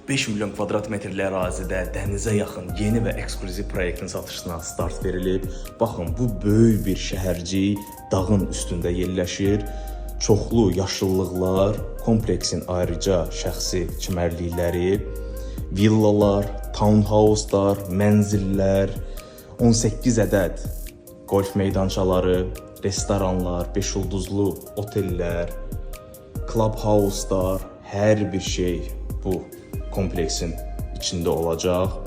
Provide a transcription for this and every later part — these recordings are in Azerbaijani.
5 milyon kvadrat metrli ərazidə dənizə yaxın yeni və eksklüziv proyektin satışına start verilib. Baxın, bu böyük bir şəhərcik dağın üstündə yerləşir. Çoxlu yaşıllıqlar, kompleksin ayrıca şəxsi çimərlikləri, villalar, townhouse'lar, mənzillər, 18 ədəd golf meydançaları, restoranlar, 5 ulduzlu otellər, clubhouse'lar, hər bir şey bu kompleksin içində olacaq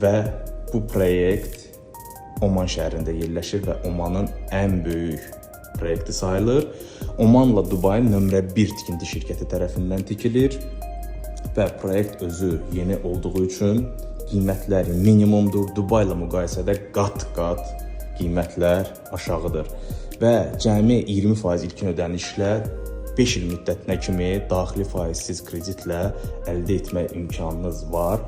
və bu proyekt Oman şəhərində yerləşir və Omanın ən böyük proyekti sayılır. Omanla Dubayın nömrə 1 tikinti şirkəti tərəfindən tikilir və proyekt özü yeni olduğu üçün qiymətləri minimumdur. Dubay ilə müqayisədə qat-qat qiymətlər aşağıdır və cəmi 20% ilkin ödənişlə 5 il müddətinə kimi daxili faizsiz kreditlə əldə etmək imkanınız var.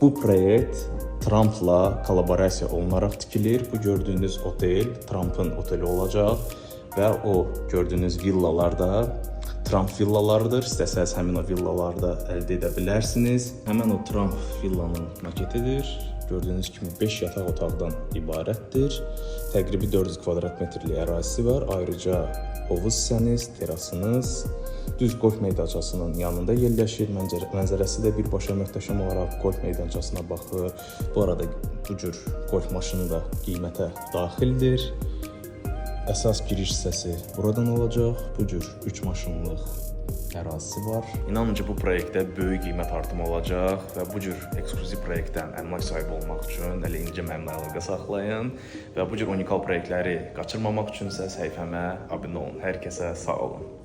Bu proyekt Trumpla kollaborasiya olunaraq tikilir. Bu gördüyünüz otel Trumpın oteli olacaq və o gördüyünüz villalar da Trump villalarıdır. İstəsəz həmin o villalarda əldə edə bilərsiniz. Həmin o Trump villanın maketidir. Gördüyünüz kimi 5 yataq otaqdan ibarətdir. Təqribi 400 kvadrat metrlik ərazisi var. Ayrıca hovuz hissəniz, terasınız, düz golf meydançasının yanında yerləşir. Mənzərəsi də birbaşa möhtəşəm olaraq golf meydançasına baxır. Bu arada bu cür golf maşını da qiymətə daxildir. Əsas giriş hissəsi buradan olacaq. Bu cür 3 maşınlıq ərazisi var. İnanın ki, bu proyektdə böyük qiymət artımı olacaq və bu cür eksklüziv proyektdən əmlak sahibi olmaq üçün elə incə mənimlə əlaqə saxlayın və bu cür unikal proyektləri qaçırmamaq üçünsə səhifəmə abunə olun. Hər kəsə sağ olun.